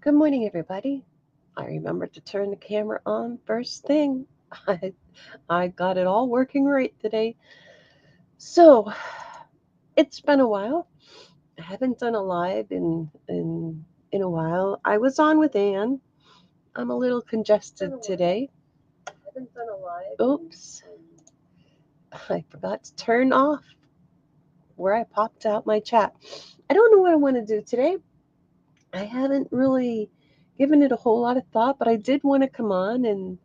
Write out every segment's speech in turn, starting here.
Good morning, everybody. I remembered to turn the camera on first thing. I, I got it all working right today. So, it's been a while. I haven't done a live in a while. I was on with Anne. I'm a little congested today. Oops. I forgot to turn off where I popped out my chat. I don't know what I want to do today. I haven't really given it a whole lot of thought, but I did want to come on and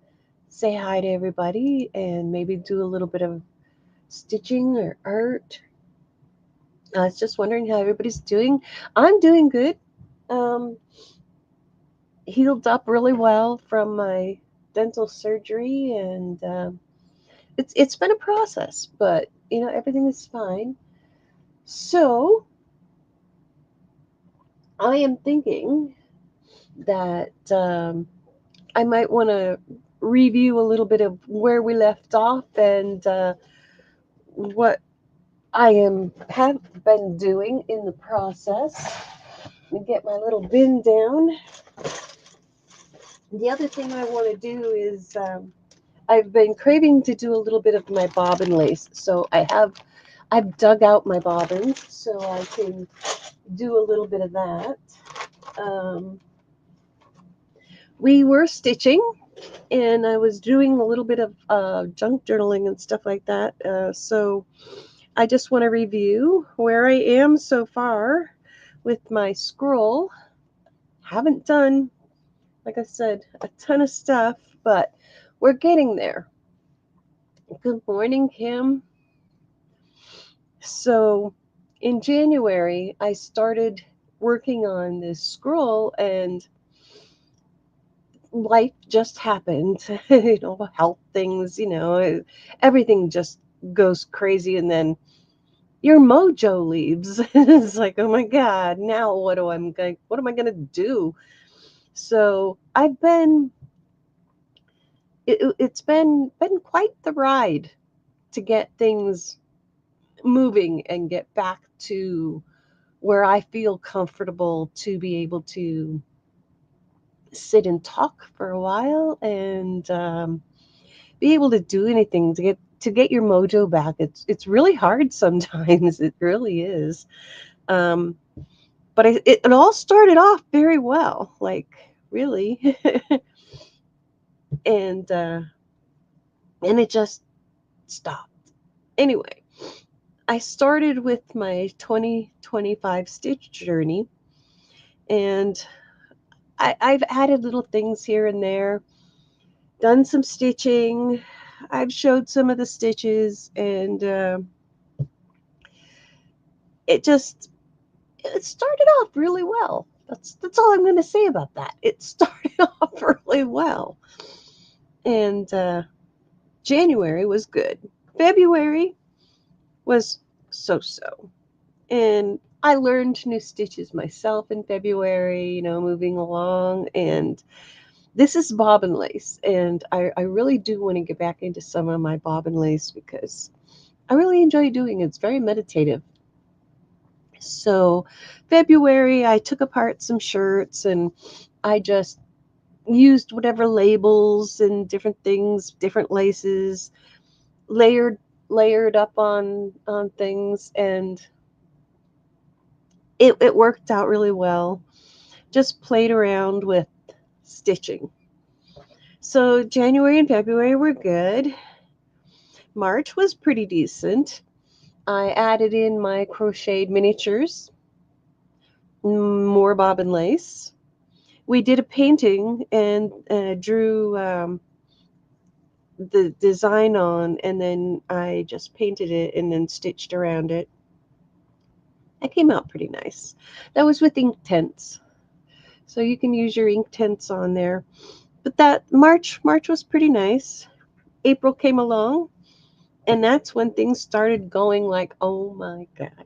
say hi to everybody and maybe do a little bit of stitching or art. I was just wondering how everybody's doing. I'm doing good. Um, Healed up really well from my dental surgery, and it's been a process, but everything is fine. So I am thinking that I might want to review a little bit of where we left off and what I have been doing in the process. Let me get my little bin down. The other thing I want to do is I've been craving to do a little bit of my bobbin lace, so I've dug out my bobbins so I can do a little bit of that. Um, we were stitching, and I was doing a little bit of junk journaling and stuff like that. So I just want to review where I am so far with my scroll. Haven't done, like I said, a ton of stuff, but we're getting there. Good morning, Kim. So in January, I started working on this scroll, and life just happened. Health things, everything just goes crazy, and then your mojo leaves. It's like, oh my God, now what am I gonna do? So it's been quite the ride to get things moving and get back to where I feel comfortable to be able to sit and talk for a while and be able to do anything to get your mojo back. It's really hard sometimes. It really is. Um, but it all started off very well, like really, and uh, and it just stopped. Anyway, I started with my 2025 stitch journey, and I've added little things here and there, done some stitching. I've showed some of the stitches, and it just it started off really well. That's all I'm going to say about that. It started off really well, and January was good. February was so-so, and I learned new stitches myself in February. Moving along, and this is bobbin lace, and I really do want to get back into some of my bobbin lace because I really enjoy doing it. It's very meditative. So, February, I took apart some shirts and I just used whatever labels and different things, different laces, layered layered up on things, and it worked out really well. Just played around with stitching. So January and February were good. March was pretty decent. I added in my crocheted miniatures, more bobbin lace. We did a painting and drew the design on, and then I just painted it and then stitched around it. It came out pretty nice. That was with ink tints, so you can use your ink tints on there. But that March was pretty nice. April came along, and that's when things started going like, oh my God.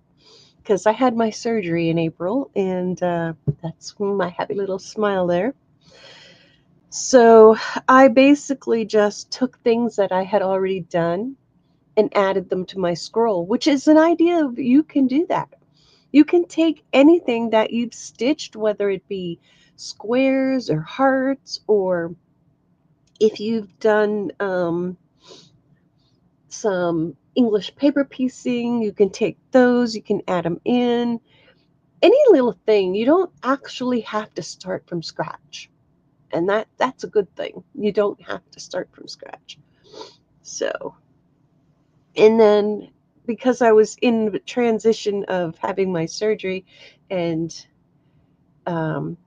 Because I had my surgery in April, and that's my happy little smile there. So I basically just took things that I had already done and added them to my scroll, which is an idea of you can do that. You can take anything that you've stitched, whether it be squares or hearts, or if you've done some English paper piecing, you can take those, you can add them in. Any little thing, you don't actually have to start from scratch. And that's a good thing. You don't have to start from scratch. So, and then because I was in the transition of having my surgery and um,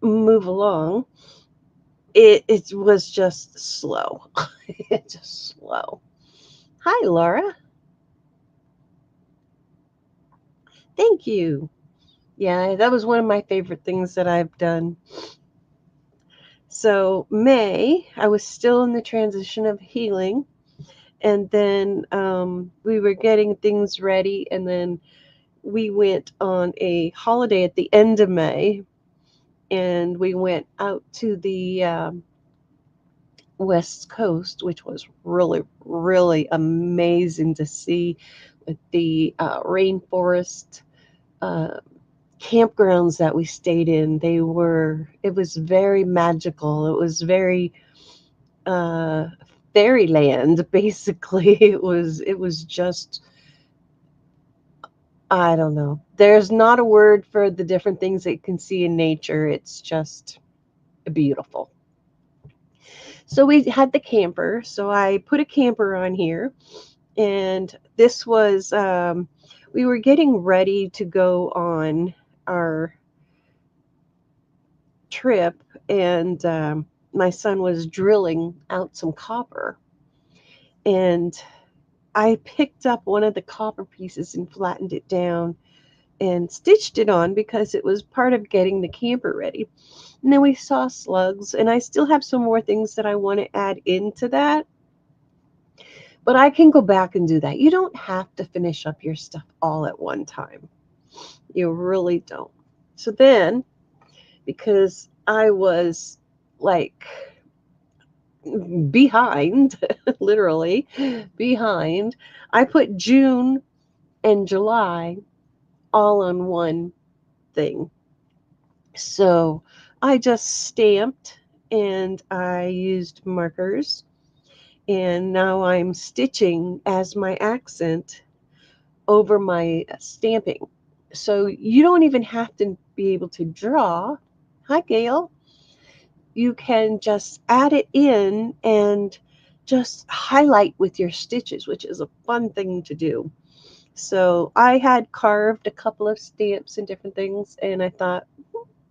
move along, it was just slow. It's just slow. Hi, Laura. Thank you. Yeah, that was one of my favorite things that I've done. So, May, I was still in the transition of healing. And then we were getting things ready. And then we went on a holiday at the end of May. And we went out to the West Coast, which was really, really amazing to see with the rainforest. Uh, Campgrounds that we stayed in, it was very magical. It was very uh fairyland basically. It was just, I don't know, there's not a word for the different things that you can see in nature. It's just beautiful. So we had the camper, so I put a camper on here, and this was we were getting ready to go on our trip, and my son was drilling out some copper, and I picked up one of the copper pieces and flattened it down and stitched it on because it was part of getting the camper ready. And then we saw slugs, and I still have some more things that I want to add into that, but I can go back and do that. You don't have to finish up your stuff all at one time. You really don't. So then, because I was like behind, literally behind, I put June and July all on one thing. So I just stamped and I used markers, and now I'm stitching as my accent over my stamping. So you don't even have to be able to draw. Hi, Gail. You can just add it in and just highlight with your stitches, which is a fun thing to do. So I had carved a couple of stamps and different things, and I thought,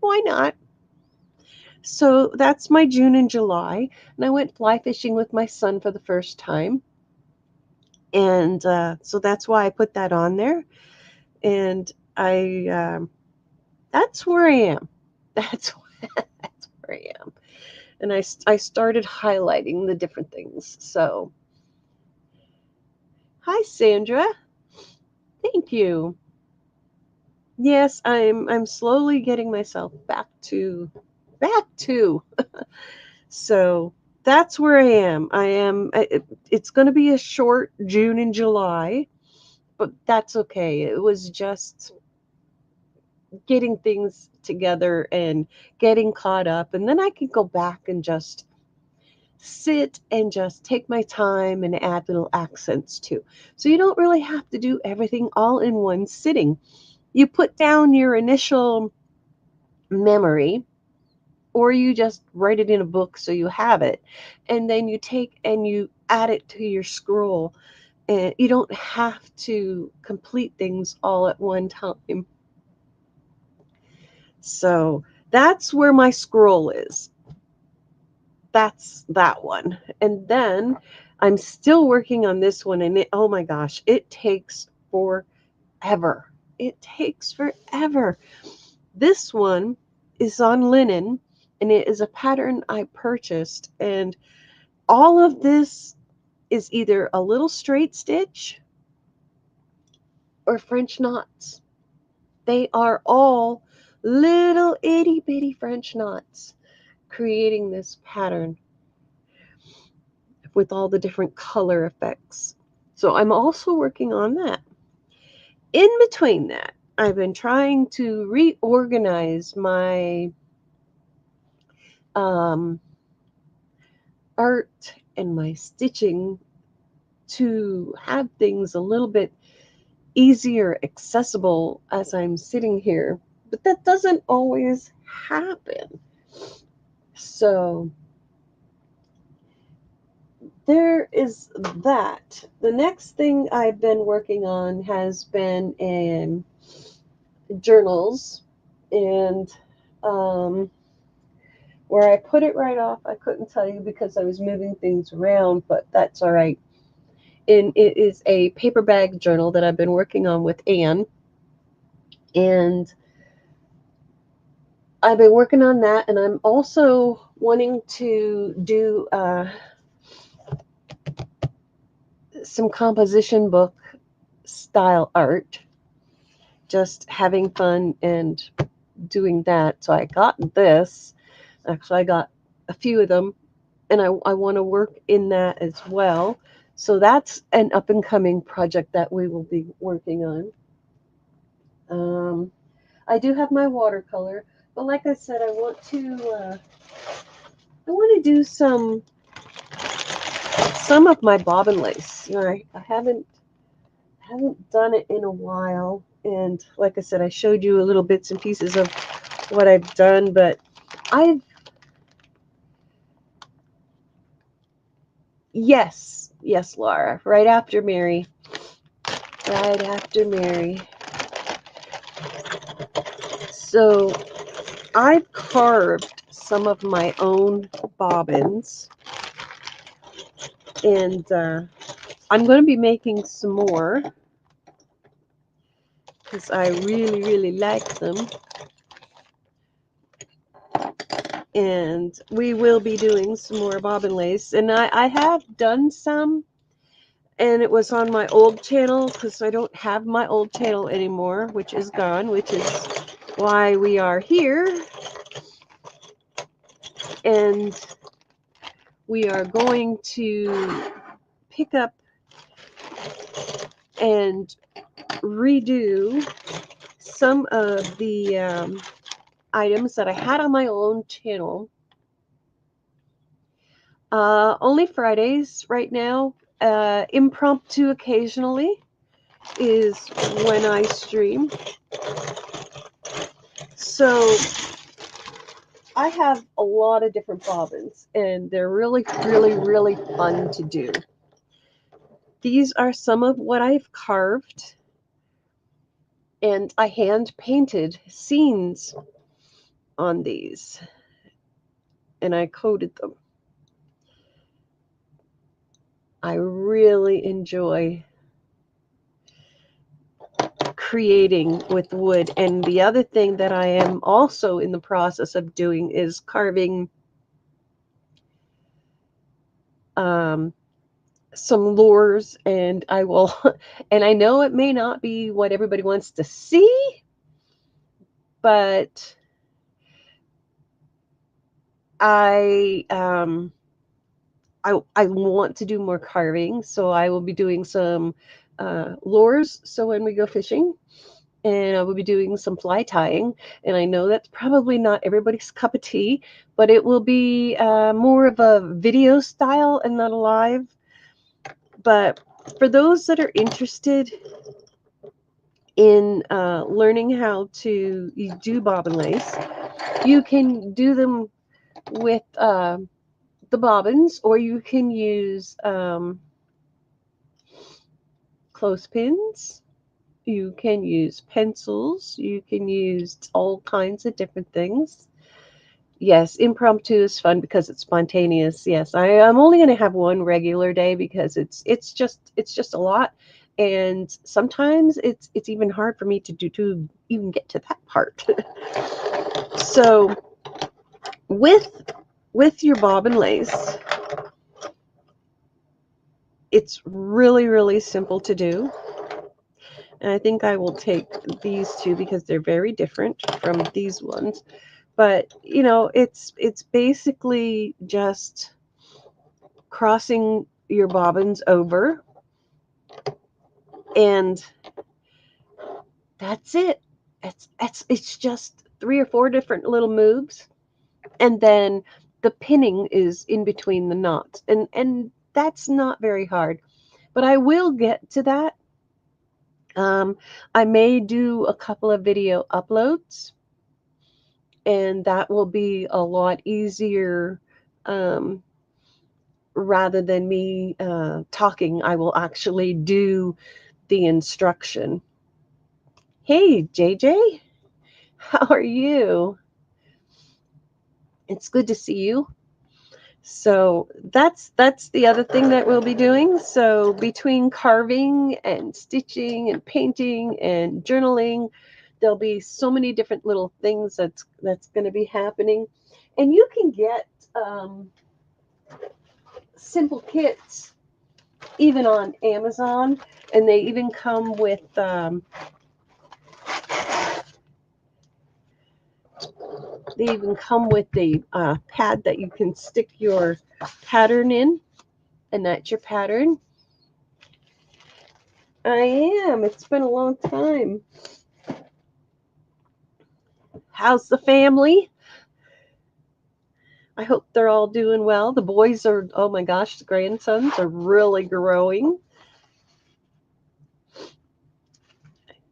why not? So that's my June and July. And I went fly fishing with my son for the first time. And so that's why I put that on there. And that's where I am. That's, that's where I am. And I started highlighting the different things. So, hi, Sandra. Thank you. Yes, I'm slowly getting myself back to. So that's where I am. It's going to be a short June and July, but that's okay. It was just getting things together and getting caught up, and then I can go back and just sit and just take my time and add little accents too. So you don't really have to do everything all in one sitting. You put down your initial memory, or you just write it in a book so you have it, and then you take and you add it to your scroll, and you don't have to complete things all at one time. So that's where my scroll is. That's that one. And then I'm still working on this one, and oh my gosh, it takes forever. It takes forever. This one is on linen, and it is a pattern I purchased, and all of this is either a little straight stitch or French knots. They are all little itty bitty French knots creating this pattern with all the different color effects. So I'm also working on that. In between that, I've been trying to reorganize my art and my stitching to have things a little bit easier accessible as I'm sitting here. But that doesn't always happen. So there is that. The next thing I've been working on has been journals, and where I put it right off, I couldn't tell you because I was moving things around, but that's all right. And it is a paper bag journal that I've been working on with Anne, and I've been working on that, and I'm also wanting to do some composition book style art, just having fun and doing that. So I got this. Actually, I got a few of them, and I want to work in that as well. So that's an up and coming project that we will be working on. Um, I do have my watercolor, but like I said, I want to do some of my bobbin lace. You know, I haven't done it in a while, and like I said, I showed you a little bits and pieces of what I've done, but I've yes, Laura, right after Mary, right after Mary. So I've carved some of my own bobbins, and I'm going to be making some more because I really, really like them. And we will be doing some more bobbin lace. And I have done some, and it was on my old channel because I don't have my old channel anymore, which is gone, which is why we are here. And we are going to pick up and redo some of the items that I had on my own channel. Only Fridays right now. Impromptu occasionally is when I stream. So I have a lot of different bobbins, and they're really, really, really fun to do. These are some of what I've carved, and I hand painted scenes on these, and I coated them. I really enjoy creating with wood. And the other thing that I am also in the process of doing is carving some lures, and I will, and I know it may not be what everybody wants to see, but I want to do more carving, so I will be doing some lures. So when we go fishing, and I will be doing some fly tying. And I know that's probably not everybody's cup of tea, but it will be more of a video style and not a live. But for those that are interested in learning how to do bobbin lace, you can do them with the bobbins, or you can use clothespins. You can use pencils. You can use all kinds of different things. Yes, impromptu is fun because it's spontaneous. Yes, I'm only going to have one regular day because it's just a lot, and sometimes it's even hard for me to even get to that part. So with your bobbin lace, it's really, really simple to do. And I think I will take these two because they're very different from these ones. But you know, it's basically just crossing your bobbins over, and that's it. It's just 3 or 4 different little moves, and then the pinning is in between the knots, and that's not very hard. But I will get to that. Um, I may do a couple of video uploads, and that will be a lot easier. Um, Rather than me talking, I will actually do the instruction. Hey, JJ, how are you? It's good to see you. So that's the other thing that we'll be doing. So between carving and stitching and painting and journaling, there'll be so many different little things that's going to be happening, and you can get simple kits even on Amazon, and they even come with the pad that you can stick your pattern in, and that's your pattern. I am. It's been a long time. How's the family? I hope they're all doing well. The boys are, oh my gosh, the grandsons are really growing.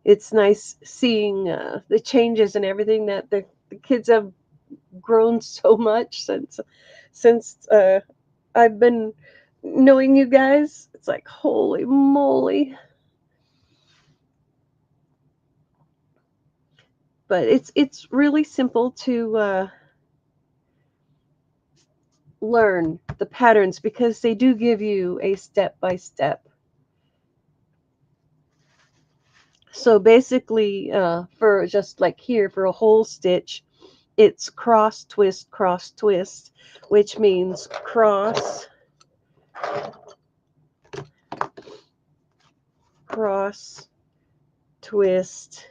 It's nice seeing the changes and everything that the kids have grown so much since I've been knowing you guys. It's like, holy moly. But it's really simple to learn the patterns because they do give you a step by step. So basically, for just like here for a whole stitch, it's cross twist, which means cross twist,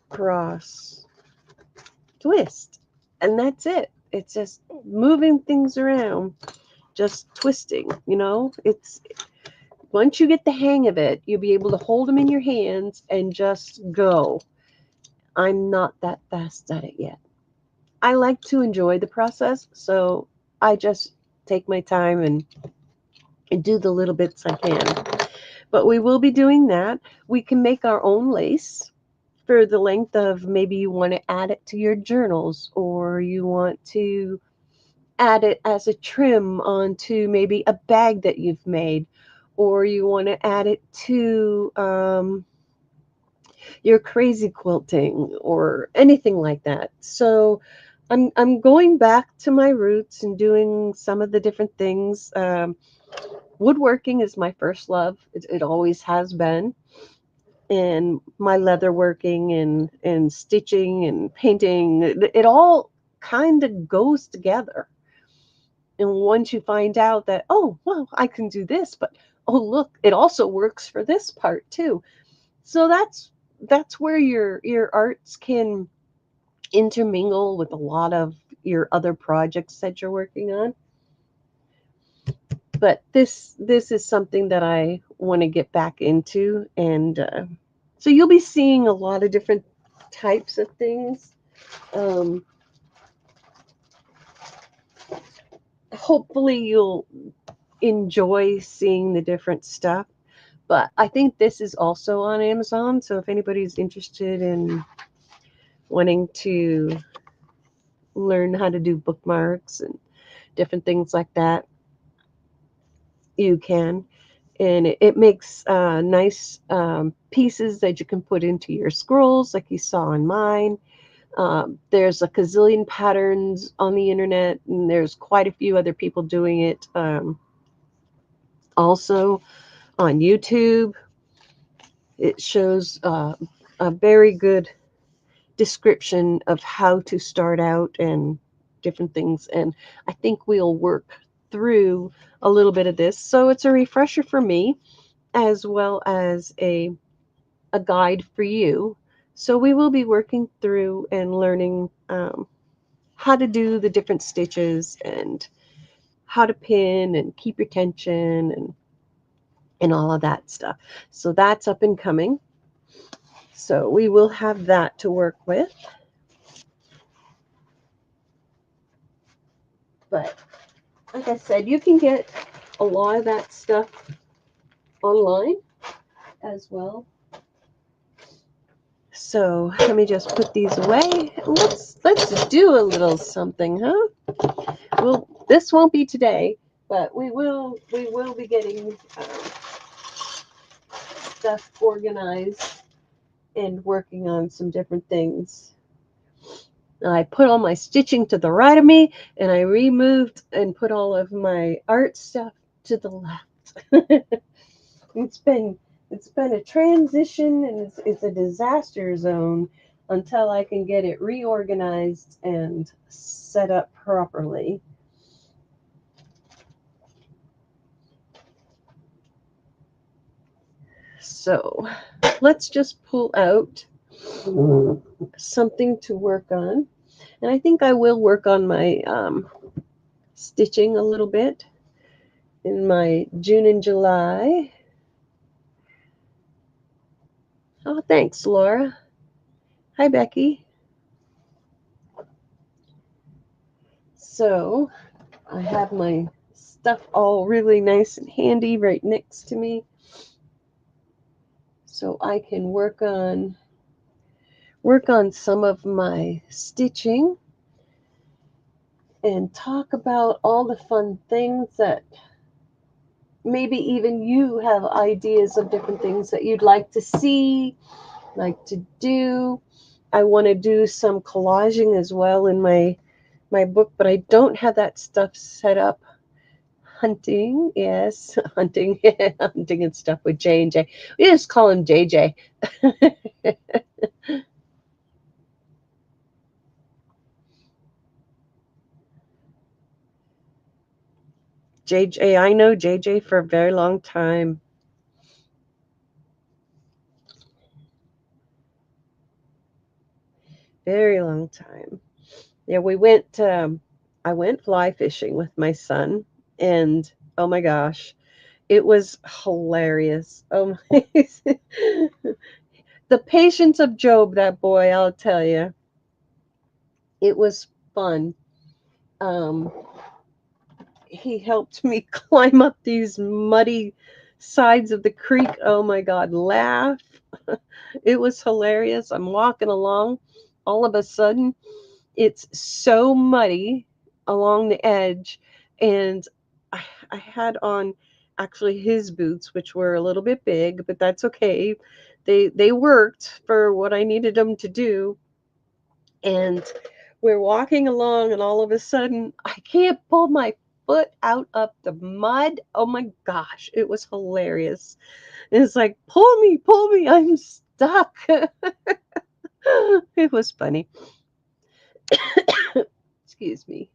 cross twist, and that's it. It's just moving things around, just twisting. It's once you get the hang of it, you'll be able to hold them in your hands and just go. I'm not that fast at it yet. I like to enjoy the process, so I just take my time and do the little bits I can. But we will be doing that. We can make our own lace for the length of, maybe you want to add it to your journals, or you want to add it as a trim onto maybe a bag that you've made, or you want to add it to your crazy quilting or anything like that. So I'm going back to my roots and doing some of the different things. Woodworking is my first love. It always has been. And my leatherworking and stitching and painting, it all kind of goes together. And once you find out that, oh, well, I can do this, but oh, look, it also works for this part too. So that's where your arts can intermingle with a lot of your other projects that you're working on. But this is something that I want to get back into, and so you'll be seeing a lot of different types of things. Um, Hopefully you'll enjoy seeing the different stuff. But I think this is also on Amazon, so if anybody's interested in wanting to learn how to do bookmarks and different things like that, you can. And it makes nice pieces that you can put into your scrolls, like you saw on mine. There's a gazillion patterns on the internet, and there's quite a few other people doing it. Also on YouTube, it shows a very good description of how to start out and different things. And I think we'll work through a little bit of this. So it's a refresher for me as well as a guide for you. So we will be working through and learning how to do the different stitches and how to pin and keep your tension and all of that stuff. So that's up and coming. So we will have that to work with. But like I said, you can get a lot of that stuff online as well. So let me just put these away. Let's do a little something, huh? Well, this won't be today, but we will be getting stuff organized and working on some different things. I put all my stitching to the right of me, and I removed and put all of my art stuff to the left. it's been it's been a transition, and it's a disaster zone until I can get it reorganized and set up properly. So let's just pull out something to work on. And I think I will work on my stitching a little bit in my June and July. Oh, thanks, Laura. Hi, Becky. So I have my stuff all really nice and handy right next to me, so I can work on some of my stitching and talk about all the fun things that maybe even you have ideas of different things that you'd like to see, like to do. I want to do some collaging as well in my book, but I don't have that stuff set up. Hunting, yes, hunting, hunting and stuff with J and J. We just call him JJ. JJ, I know JJ for a very long time. Very long time. Yeah, I went fly fishing with my son, and oh my gosh, it was hilarious. Oh my, the patience of Job, that boy, I'll tell you. It was fun. Um, he helped me climb up these muddy sides of the creek. Oh my God, laugh. It was hilarious. I'm walking along. All of a sudden, it's so muddy along the edge. And I had on actually his boots, which were a little bit big, but that's okay. They worked for what I needed them to do. And we're walking along, and all of a sudden, I can't pull my foot out of the mud. Oh my gosh, it was hilarious. It's like, pull me, I'm stuck. It was funny. Excuse me.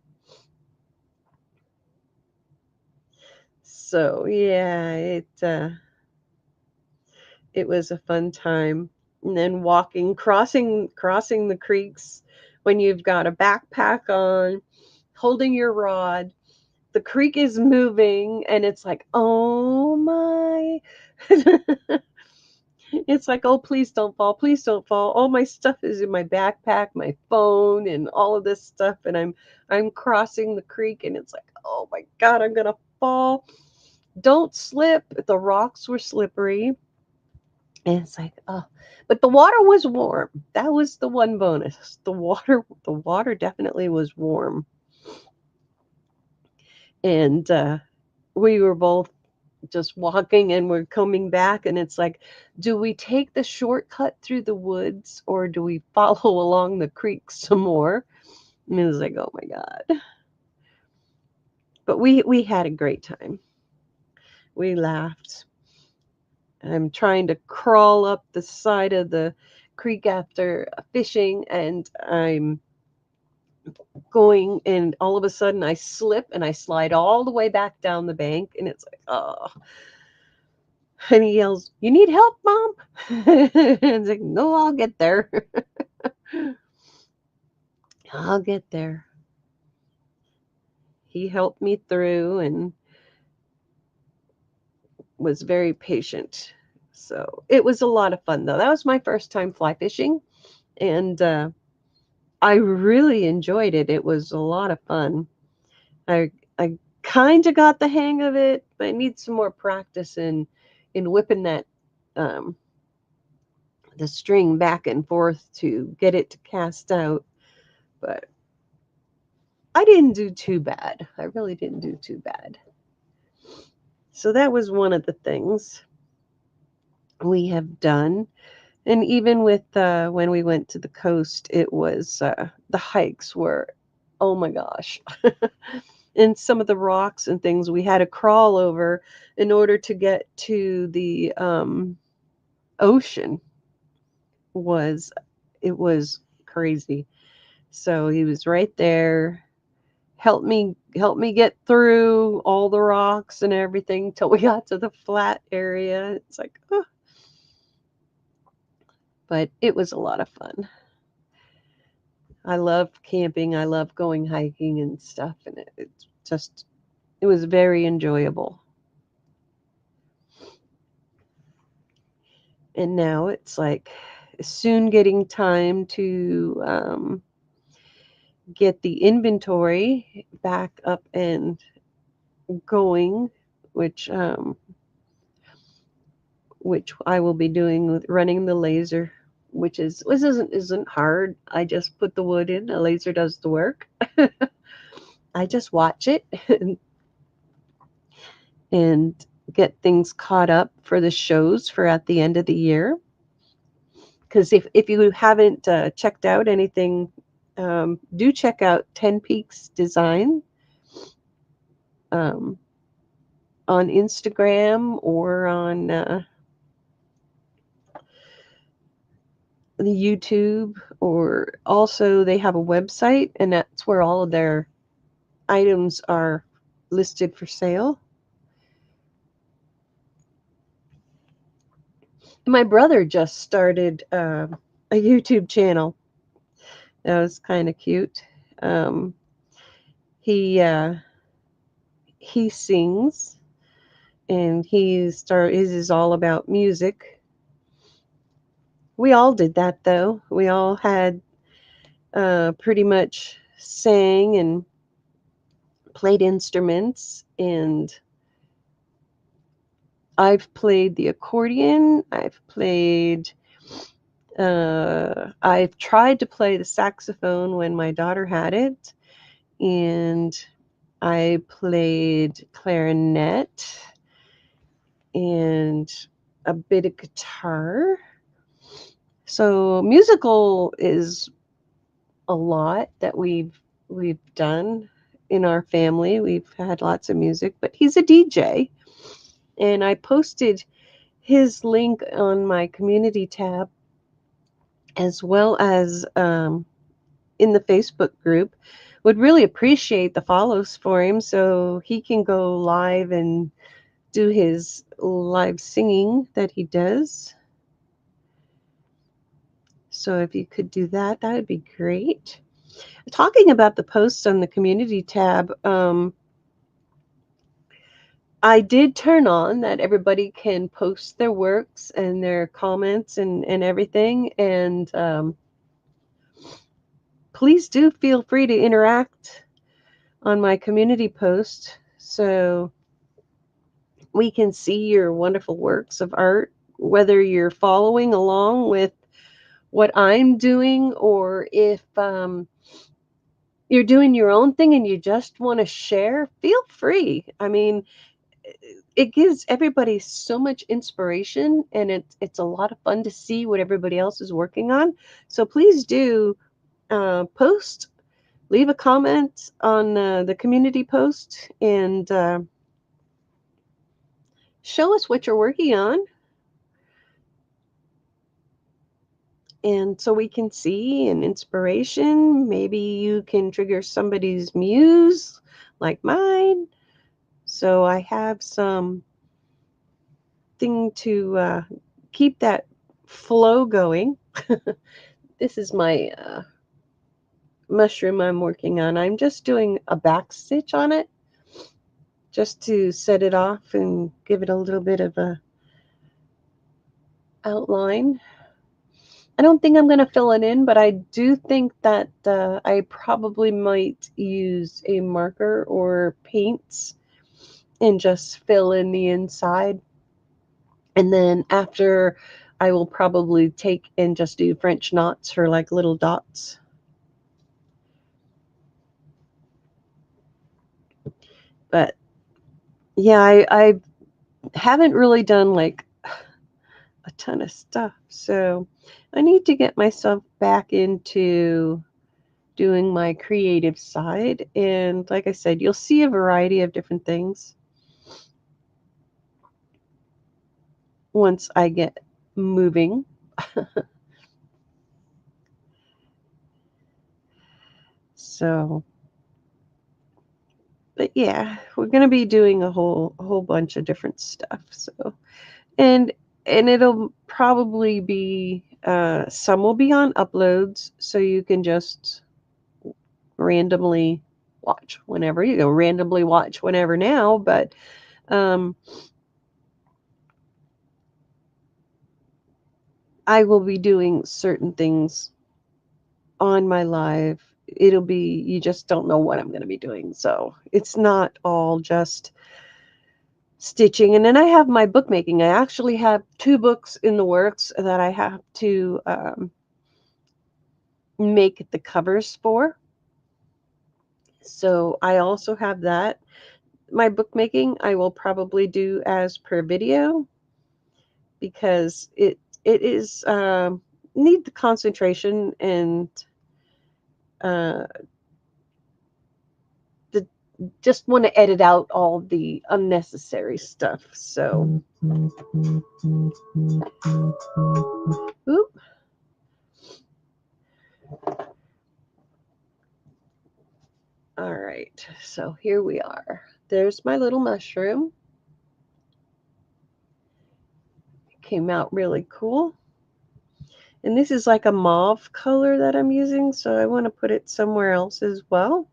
So yeah, it was a fun time. And then crossing the creeks when you've got a backpack on, holding your rod, the creek is moving, and it's like, oh my. It's like, oh, please don't fall, please don't fall. All my stuff is in my backpack, my phone, and all of this stuff, and I'm crossing the creek, and it's like, oh my God, I'm gonna fall. Don't slip. The rocks were slippery, and it's like, oh, but the water was warm. That was the one bonus. The water definitely was warm, and we were both just walking, and we're coming back, and it's like, do we take the shortcut through the woods, or do we follow along the creek some more? And it was like, oh my God. But we had a great time. We laughed. I'm trying to crawl up the side of the creek after fishing, and I'm going, and all of a sudden I slip and I slide all the way back down the bank, and it's like, oh. And he yells, "You need help, Mom?" And it's like, "No, I'll get there." I'll get there. He helped me through and was very patient. So it was a lot of fun, though. That was my first time fly fishing, and I really enjoyed it. It was a lot of fun. I kind of got the hang of it, but I need some more practice in whipping that um, the string back and forth to get it to cast out. But I didn't do too bad. I really didn't do too bad. So that was one of the things we have done. And even with when we went to the coast, it was the hikes were, oh my gosh. And some of the rocks and things we had to crawl over in order to get to the ocean was it was crazy. So he was right there, helped me get through all the rocks and everything till we got to the flat area. It's like, oh, but it was a lot of fun. I love camping. I love going hiking and stuff, and it was very enjoyable. And now it's like soon getting time to get the inventory back up and going, which which I will be doing with running the laser, which isn't hard. I just put the wood in, the laser does the work. I just watch it and get things caught up for the shows for at the end of the year. Because if you haven't checked out anything, do check out 10 Peaks Design um, on Instagram or on the YouTube, or also they have a website, and that's where all of their items are listed for sale. My brother just started a YouTube channel. That was kind of cute. Um, he he sings, and his is all about music. We all did that though. We all had pretty much sang and played instruments, and I've played the accordion. I've tried to play the saxophone when my daughter had it, and I played clarinet and a bit of guitar. So musical is a lot that we've done in our family. We've had lots of music, but he's a DJ, and I posted his link on my community tab as well as in the Facebook group. Would really appreciate the follows for him so he can go live and do his live singing that he does. So if you could do that, that would be great. Talking about the posts on the community tab, I did turn on that everybody can post their works and their comments and everything. And please do feel free to interact on my community post so we can see your wonderful works of art, whether you're following along with what I'm doing, or if you're doing your own thing and you just want to share, feel free. I mean, it gives everybody so much inspiration, and it's a lot of fun to see what everybody else is working on. So please do post, leave a comment on the community post, and show us what you're working on, and so we can see an inspiration. Maybe you can trigger somebody's muse like mine. So I have some thing to keep that flow going. This is my mushroom I'm working on. I'm just doing a back stitch on it just to set it off and give it a little bit of a outline. I don't think I'm going to fill it in, but I do think that I probably might use a marker or paints and just fill in the inside. And then after, I will probably take and just do French knots for like little dots. But yeah, I haven't really done like a ton of stuff. So I need to get myself back into doing my creative side. And like I said, you'll see a variety of different things once I get moving. So, but yeah, we're going to be doing a whole bunch of different stuff. So, and it'll probably be some will be on uploads, so you can just randomly watch whenever you go. Randomly watch whenever now, but um, I will be doing certain things on my live. It'll be, you just don't know what I'm going to be doing. So it's not all just stitching. And then I have my bookmaking. I actually have 2 books in the works that I have to make the covers for. So I also have that. My bookmaking I will probably do as per video because it is need the concentration and uh, the just want to edit out all the unnecessary stuff. So, oop, all right. So here we are. There's my little mushroom. It came out really cool. And this is like a mauve color that I'm using, so I want to put it somewhere else as well.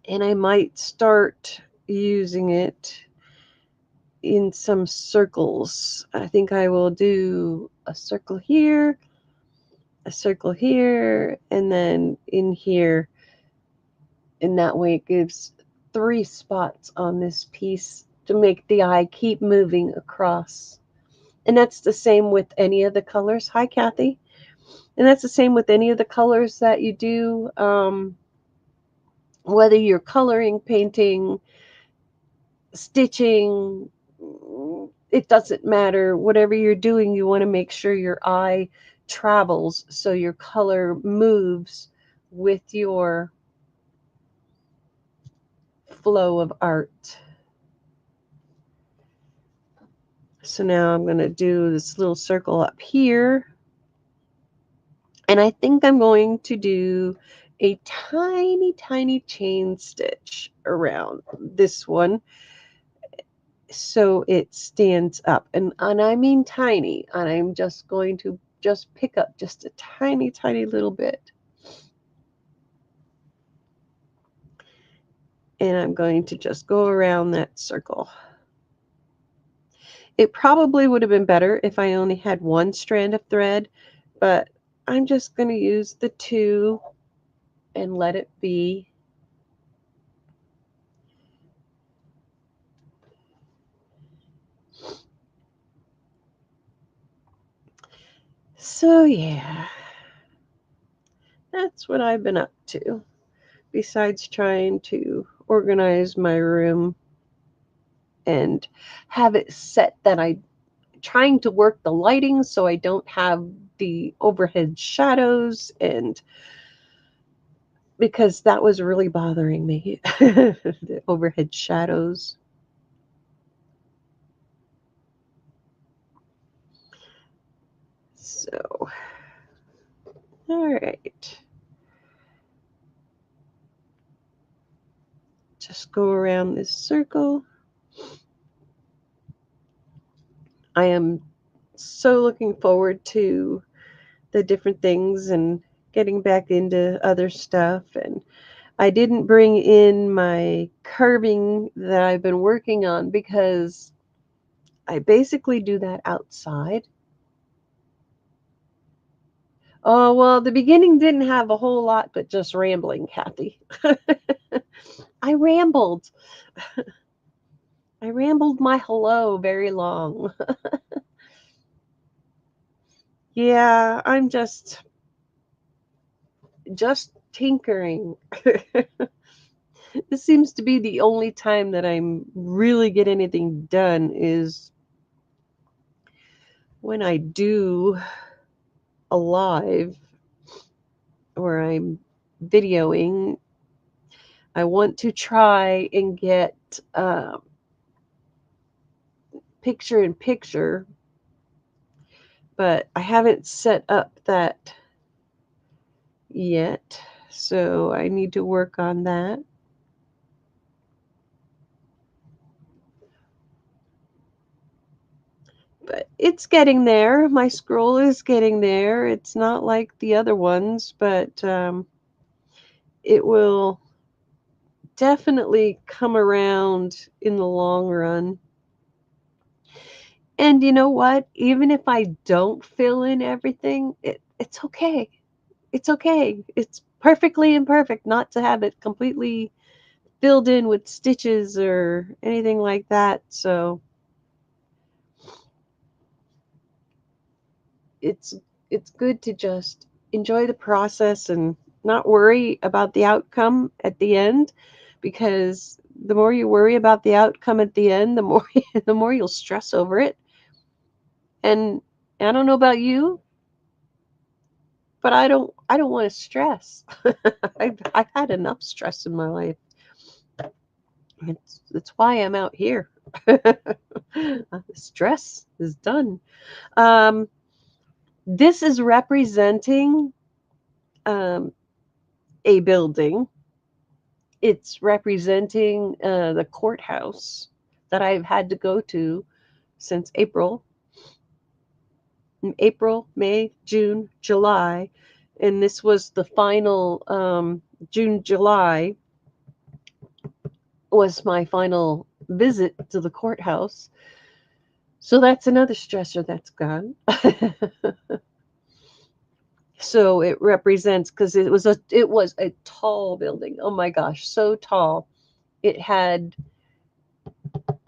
And I might start using it in some circles. I think I will do a circle here, a circle here, and then in here. And that way it gives 3 spots on this piece to make the eye keep moving across. And that's the same with any of the colors. Hi, Kathy. And that's the same with any of the colors that you do, whether you're coloring, painting, stitching, it doesn't matter. Whatever you're doing, you want to make sure your eye travels so your color moves with your flow of art. So now I'm going to do this little circle up here. And I think I'm going to do a tiny, tiny chain stitch around this one so it stands up. And I mean tiny. And I'm just going to just pick up just a tiny, tiny little bit. And I'm going to just go around that circle. It probably would have been better if I only had 1 strand of thread, but I'm just going to use the 2 and let it be. So yeah, that's what I've been up to, besides trying to organize my room and have it set that I trying to work the lighting so I don't have the overhead shadows, and because that was really bothering me, the overhead shadows. So, all right. Just go around this circle. I am so looking forward to the different things and getting back into other stuff. And I didn't bring in my curving that I've been working on because I basically do that outside. Oh, well, the beginning didn't have a whole lot but just rambling, Kathy. I rambled. I rambled my hello very long. Yeah, I'm just tinkering. This seems to be the only time that I'm really get anything done is when I do a live where I'm videoing. I want to try and get picture in picture, but I haven't set up that yet. So I need to work on that. But it's getting there. My scroll is getting there. It's not like the other ones, but it will definitely come around in the long run. And you know what? Even if I don't fill in everything, it's okay. It's okay. It's perfectly imperfect not to have it completely filled in with stitches or anything like that. So it's it's good to just enjoy the process and not worry about the outcome at the end, because the more you worry about the outcome at the end, the more the more you'll stress over it. And I don't know about you, but I don't want to stress. I've had enough stress in my life. It's why I'm out here. Stress is done. Um, this is representing um, a building. It's representing the courthouse that I've had to go to since April, May, June, July, and this was the final. June, July was my final visit to the courthouse. So that's another stressor that's gone. So it represents, because it was a tall building. Oh my gosh, so tall. It had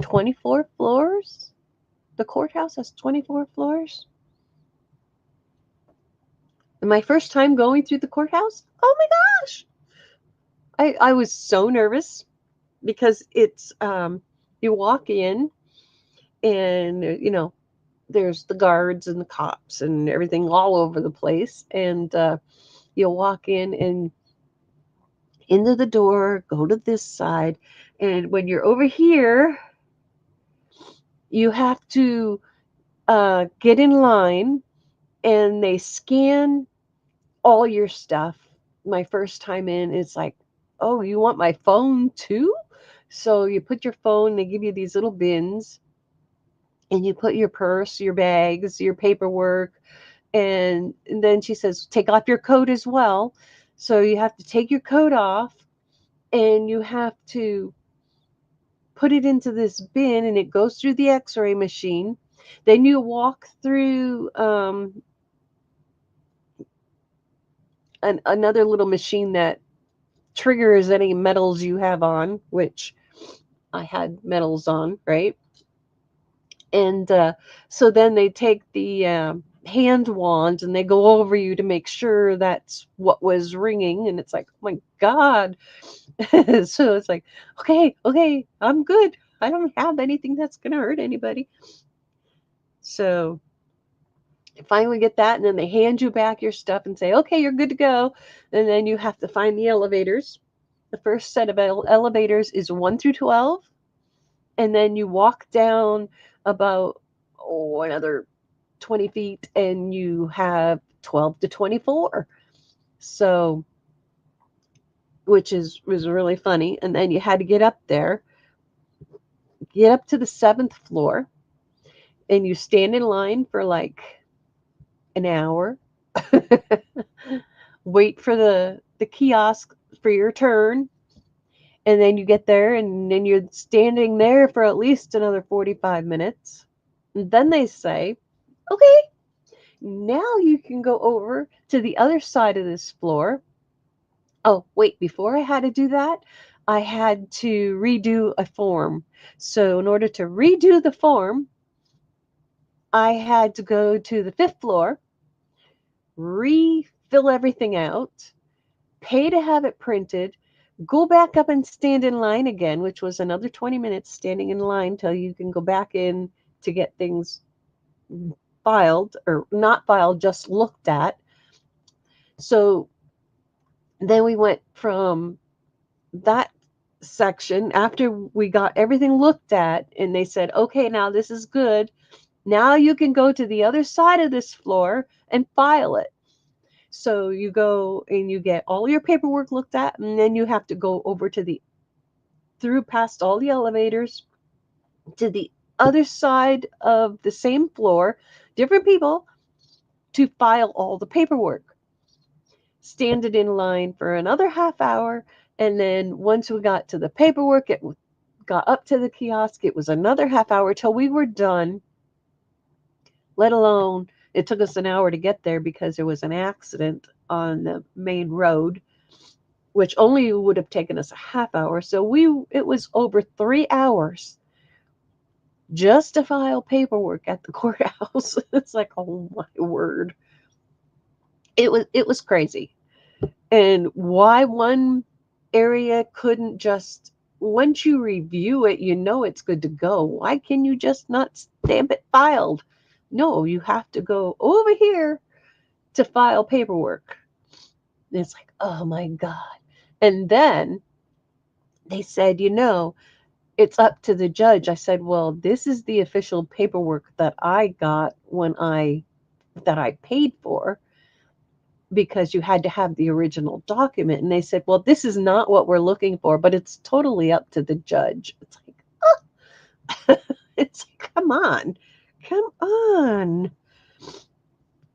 24 floors. The courthouse has 24 floors. And my first time going through the courthouse, oh my gosh, I was so nervous because it's you walk in and there's the guards and the cops and everything all over the place, and you'll walk in and into the door, go to this side, and when you're over here, you have to get in line, and they scan all your stuff. My first time in, it's like, oh, you want my phone too? So you put your phone, they give you these little bins, and you put your purse, your bags, your paperwork, and then she says, take off your coat as well. So you have to take your coat off, and you have to put it into this bin, and it goes through the x-ray machine. Then you walk through another little machine that triggers any metals you have on, which I had metals on, right? And so then they take the hand wand and they go over you to make sure that's what was ringing. And it's like, oh my God. So it's like, okay, I'm good. I don't have anything that's going to hurt anybody. So you finally get that. And then they hand you back your stuff and say, okay, you're good to go. And then you have to find the elevators. The first set of elevators is 1 through 12. And then you walk down about another 20 feet, and you have 12 to 24. So, which was really funny. And then you had to get up there, get up to the 7th floor, and you stand in line for like an hour, wait for the kiosk for your turn, and then you get there, and then you're standing there for at least another 45 minutes. And then they say, okay, now you can go over to the other side of this floor. Oh, wait, before I had to do that, I had to redo a form. So, in order to redo the form, I had to go to the fifth floor, refill everything out, pay to have it printed, go back up and stand in line again, which was another 20 minutes standing in line till you can go back in to get things filed or not filed, just looked at. So then we went from that section after we got everything looked at and they said, okay, now this is good. Now you can go to the other side of this floor and file it. So you go and you get all your paperwork looked at, and then you have to go over to through past all the elevators to the other side of the same floor, different people, to file all the paperwork. Stand it in line for another half hour. And then once we got to the paperwork, it got up to the kiosk. It was another half hour till we were done, let alone it took us an hour to get there because there was an accident on the main road, which only would have taken us a half hour. So it was over 3 hours just to file paperwork at the courthouse. It's like, oh my word. It was crazy. And why one area couldn't just, once you review it, you know it's good to go. Why can you just not stamp it filed? No, you have to go over here to file paperwork. And it's like, oh my God. And then they said, it's up to the judge. I said, well, this is the official paperwork that I got that I paid for, because you had to have the original document. And they said, well, this is not what we're looking for, but it's totally up to the judge. It's like, oh. It's like, come on.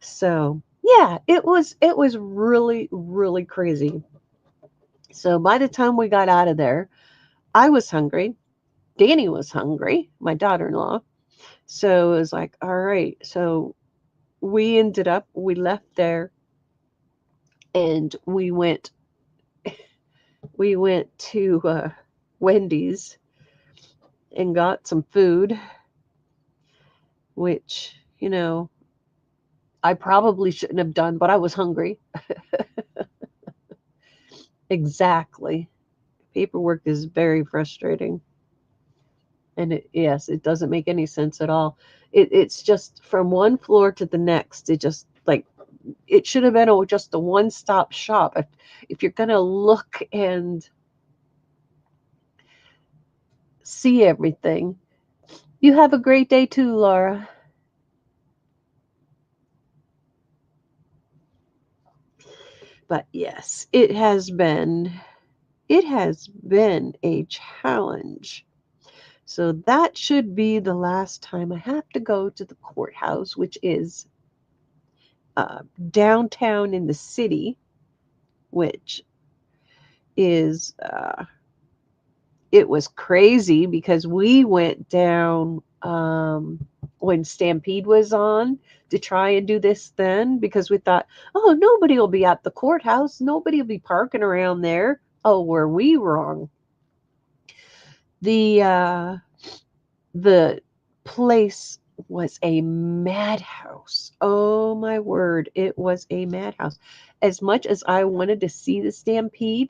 So yeah, it was really, really crazy. So by the time we got out of there, I was hungry. Danny was hungry, my daughter-in-law. So it was like, all right. So we left there and we went to Wendy's and got some food, which, I probably shouldn't have done, but I was hungry. Exactly. Paperwork is very frustrating. And yes, it doesn't make any sense at all. It's just from one floor to the next. It just like, it should have been just a one-stop shop. If you're going to look and see everything. You have a great day too, Laura. But yes, it has been a challenge. So that should be the last time I have to go to the courthouse, which is downtown in the city, which is it was crazy because we went down when Stampede was on to try and do this then, because we thought, oh, nobody will be at the courthouse. Nobody will be parking around there. Oh, were we wrong? The the place was a madhouse. Oh my word, it was a madhouse. As much as I wanted to see the Stampede,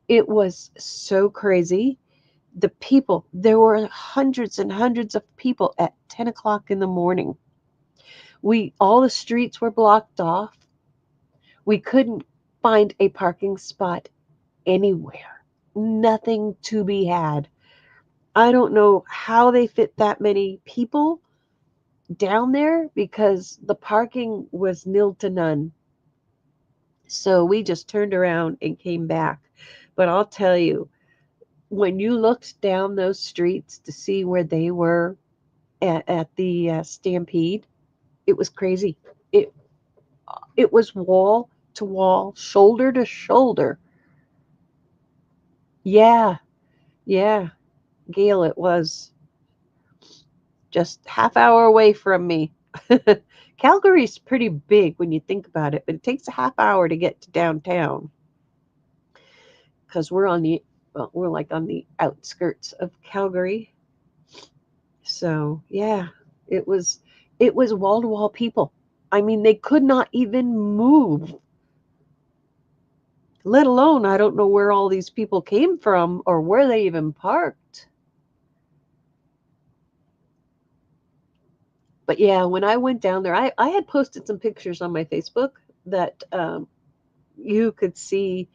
it was so crazy. The people, there were hundreds and hundreds of people at 10 o'clock in the morning. All the streets were blocked off. We couldn't find a parking spot anywhere. Nothing to be had. I don't know how they fit that many people down there because the parking was nil to none. So we just turned around and came back. But I'll tell you, when you looked down those streets to see where they were at the Stampede, it was crazy. It it was wall to wall, shoulder to shoulder. Yeah, yeah, Gail, it was just half hour away from me. Calgary's pretty big when you think about it, but it takes a half hour to get to downtown because we're like on the outskirts of Calgary. So yeah, it was it was wall to wall people. I mean, they could not even move, let alone I don't know where all these people came from or where they even parked. But yeah, when I went down there, I had posted some pictures on my Facebook that you could see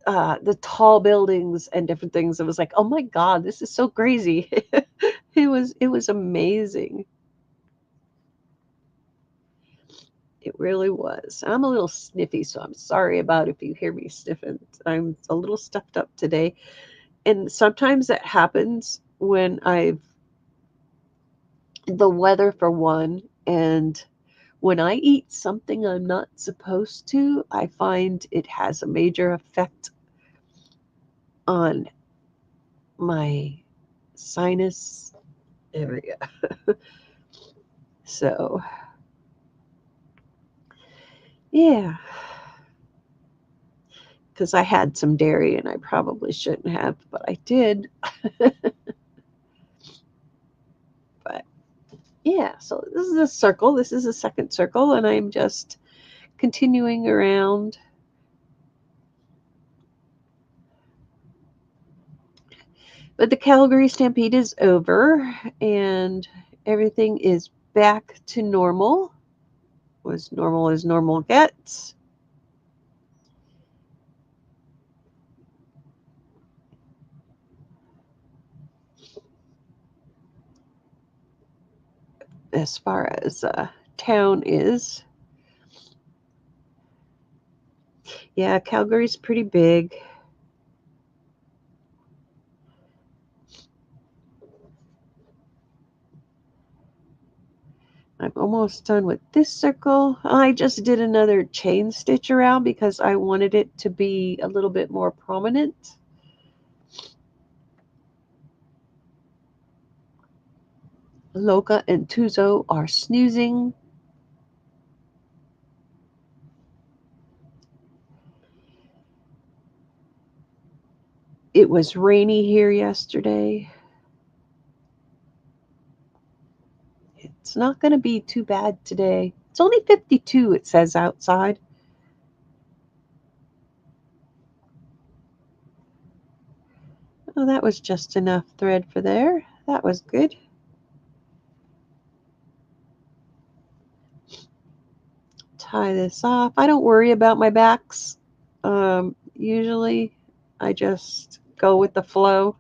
the tall buildings and different things. It was like, oh my God, this is so crazy. It was amazing. It really was. I'm a little sniffy, so I'm sorry about if you hear me sniffing. I'm a little stuffed up today. And sometimes that happens when I've the weather for one, and when I eat something I'm not supposed to, I find it has a major effect on my sinus area. So, yeah, because I had some dairy and I probably shouldn't have, but I did. But yeah, so this is a circle. This is a second circle, and I'm just continuing around. But the Calgary Stampede is over, and everything is back to normal, as normal gets. As far as town is. Yeah, Calgary's pretty big. I'm almost done with this circle. I just did another chain stitch around because I wanted it to be a little bit more prominent. Loka and Tuzo are snoozing. It was rainy here yesterday. It's not going to be too bad today. It's only 52, it says outside. Oh, that was just enough thread for there. That was good. Tie this off. I don't worry about my backs. Usually, I just go with the flow.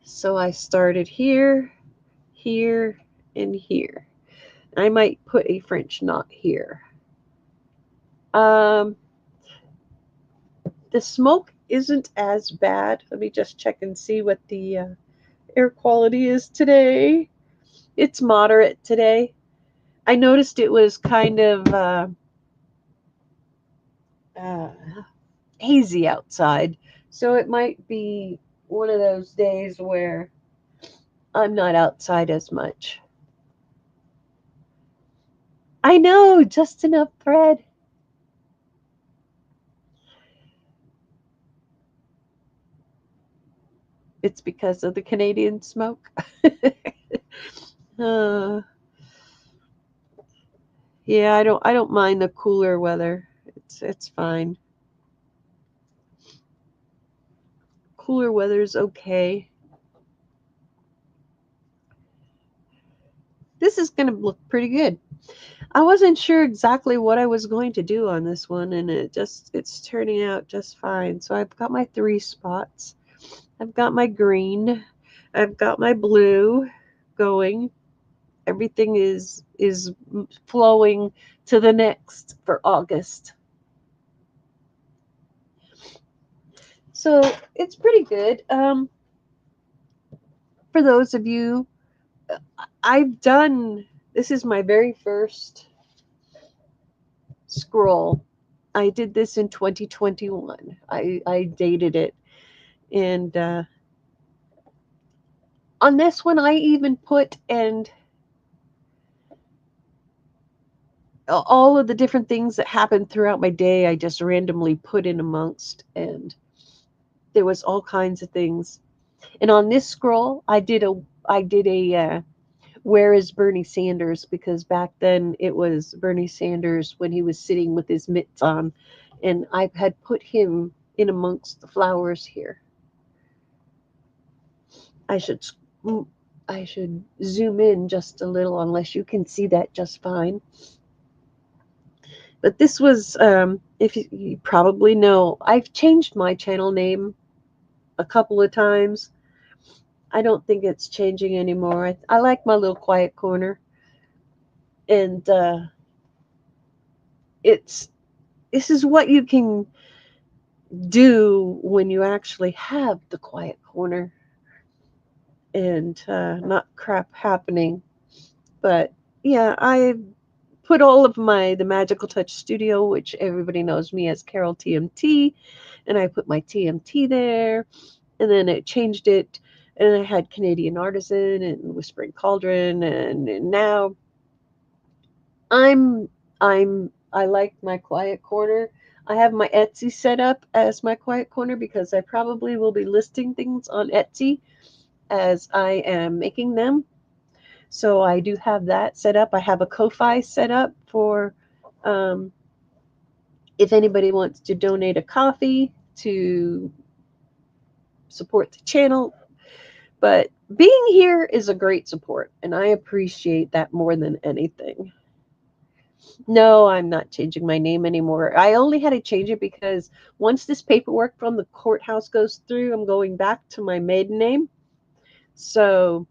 So I started here, here, and here. I might put a French knot here. Um, the smoke isn't as bad. Let me just check and see what the air quality is today. It's moderate today. I noticed it was kind of uh, hazy outside, so it might be one of those days where I'm not outside as much. I know, just enough thread. It's because of the Canadian smoke. uh, yeah, I don't mind the cooler weather. It's fine. Cooler weather's okay. This is going to look pretty good. I wasn't sure exactly what I was going to do on this one, and it's turning out just fine. So I've got my 3 spots. I've got my green. I've got my blue going. Everything is flowing to the next for August. So it's pretty good. For those of you, I've done this is my very first scroll. I did this in 2021. I dated it. And on this one, I even put and all of the different things that happened throughout my day, I just randomly put in amongst, and there was all kinds of things. And on this scroll, I did a where is Bernie Sanders, because back then it was Bernie Sanders when he was sitting with his mitts on, and I had put him in amongst the flowers here. I should mm, I should zoom in just a little, unless you can see that just fine. But this was, if you probably know, I've changed my channel name a couple of times. I don't think it's changing anymore. I like my little quiet corner, and it's this is what you can do when you actually have the quiet corner and not crap happening. But yeah, I put all of the Magical Touch Studio, which everybody knows me as Carol TMT, and I put my TMT there, and then it changed it, and I had Canadian Artisan and Whispering Cauldron, and now I'm I like my quiet corner. I have my Etsy set up as my quiet corner because I probably will be listing things on Etsy as I am making them. So I do have that set up. I have a Ko-fi set up for um, if anybody wants to donate a coffee to support the channel. But being here is a great support, and I appreciate that more than anything. No, I'm not changing my name anymore. I only had to change it because once this paperwork from the courthouse goes through, I'm going back to my maiden name. So,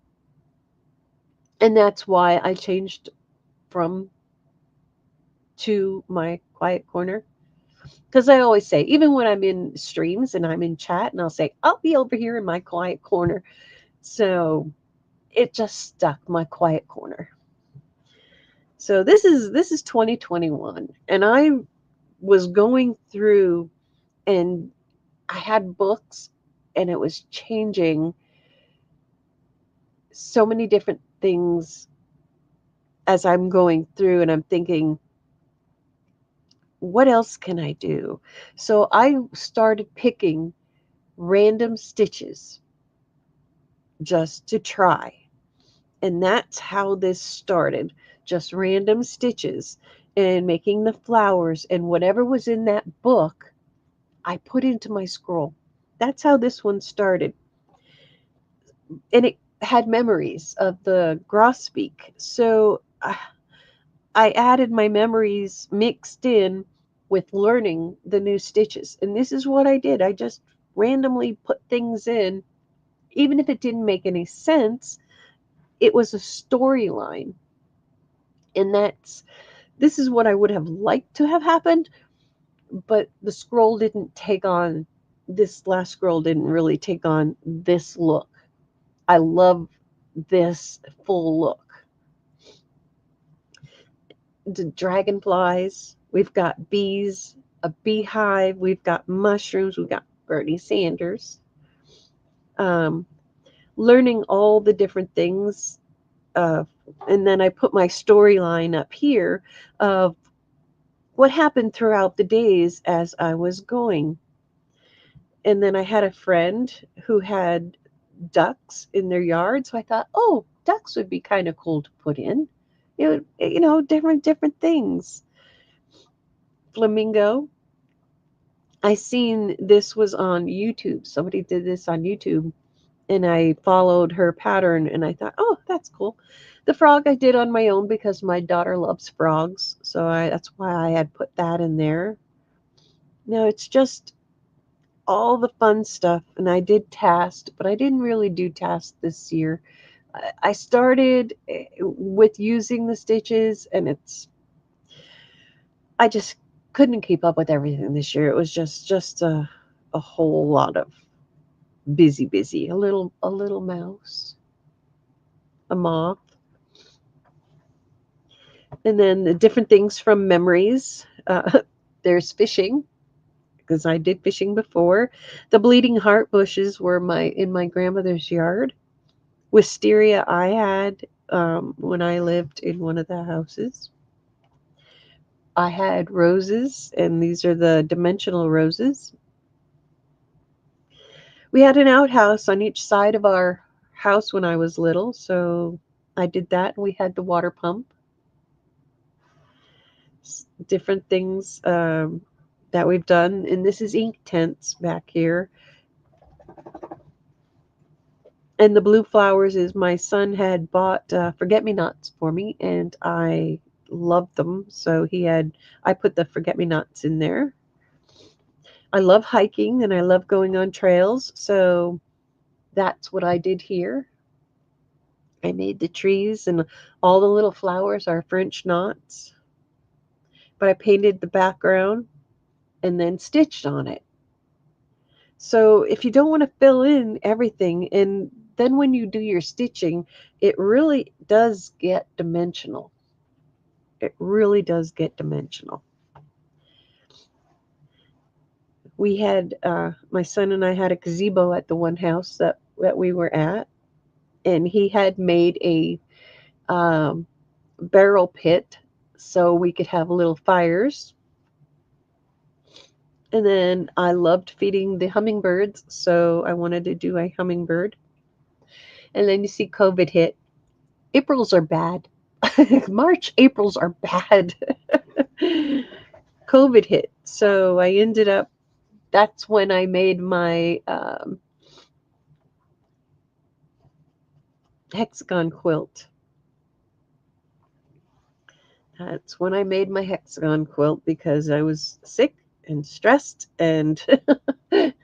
and that's why I changed from to my quiet corner. Because I always say, even when I'm in streams and I'm in chat, and I'll say, I'll be over here in my quiet corner. So it just stuck, my quiet corner. So this is 2021, and I was going through, and I had books, and it was changing so many different things as I'm going through, and I'm thinking, what else can I do? So I started picking random stitches just to try. And that's how this started. Just random stitches and making the flowers, and whatever was in that book, I put into my scroll. That's how this one started. And it had memories of the Grosbeak. So I added my memories mixed in with learning the new stitches. And this is what I did. I just randomly put things in, even if it didn't make any sense. It was a storyline. And this is what I would have liked to have happened, but the scroll didn't take on this last scroll didn't really take on this look. I love this full look. The dragonflies, we've got bees, a beehive, we've got mushrooms, we've got Bernie Sanders. Um, Learning all the different things. Uh, and then I put my storyline up here of what happened throughout the days as I was going. And then I had a friend who had ducks in their yard, so I thought, oh, ducks would be kind of cool to put in. Different things. Flamingo. I seen this was on YouTube. Somebody did this on YouTube, and I followed her pattern, and I thought, oh, that's cool. The frog I did on my own because my daughter loves frogs, so that's why I had put that in there. No, it's just all the fun stuff, and I did Tast, but I didn't really do Tast this year. I started with using the stitches, and I just couldn't keep up with everything this year. It was just a whole lot of busy. A little mouse, a moth, and then the different things from memories. There's fishing because I did fishing before. The bleeding heart bushes were in my grandmother's yard. Wisteria I had when I lived in one of the houses. I had roses, and these are the dimensional roses. We had an outhouse on each side of our house when I was little, so I did that. We had the water pump, different things that we've done. And this is ink tents back here. And the blue flowers is my son had bought forget-me-nots for me, and I loved them. So I put the forget-me-nots in there. I love hiking and I love going on trails. So that's what I did here. I made the trees, and all the little flowers are French knots. But I painted the background and then stitched on it. So if you don't want to fill in everything, and then when you do your stitching, it really does get dimensional. It really does get dimensional. We had my son and I had a gazebo at the one house that we were at, and he had made a barrel pit so we could have little fires. And then I loved feeding the hummingbirds, so I wanted to do a hummingbird. And then you see COVID hit. Aprils are bad. March, Aprils are bad. COVID hit. So I ended up, that's when I made my hexagon quilt. That's when I made my hexagon quilt because I was sick and stressed, and and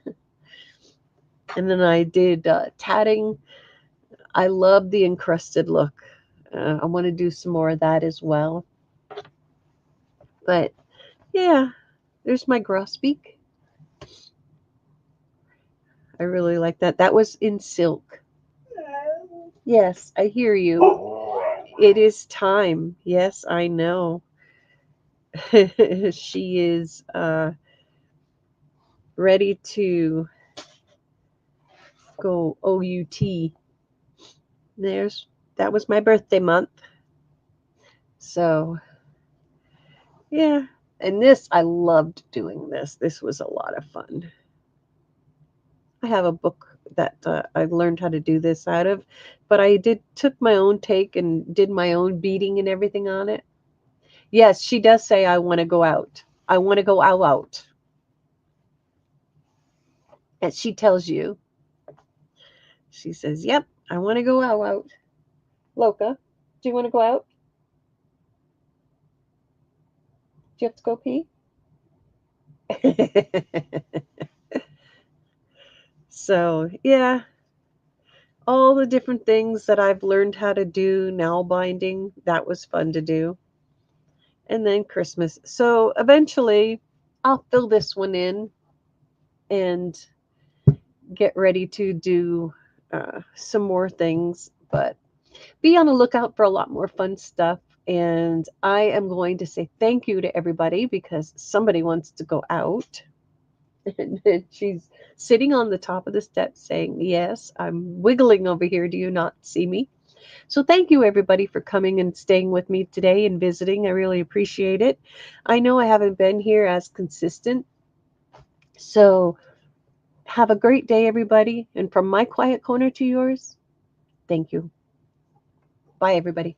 then I did tatting. I love the encrusted look. I want to do some more of that as well. But yeah, there's my grosbeak. I really like that. That was in silk. Yes, I hear you. It is time. Yes, I know. She is ready to go OUT. That was my birthday month. So, yeah. And this, I loved doing this. This was a lot of fun. I have a book that I learned how to do this out of, but I took my own take and did my own beading and everything on it. Yes, she does say I want to go out. I want to go out. And she tells you, she says, "Yep, I want to go out. Loca, do you want to go out? Do you have to go pee?" So, yeah, all the different things that I've learned how to do, nail binding, that was fun to do. And then Christmas. So eventually I'll fill this one in and get ready to do some more things. But be on the lookout for a lot more fun stuff. And I am going to say thank you to everybody because somebody wants to go out. And she's sitting on the top of the steps saying, "Yes, I'm wiggling over here. Do you not see me?" So thank you everybody for coming and staying with me today and visiting. I really appreciate it. I know I haven't been here as consistent. So have a great day, everybody. And from my quiet corner to yours, thank you. Bye, everybody.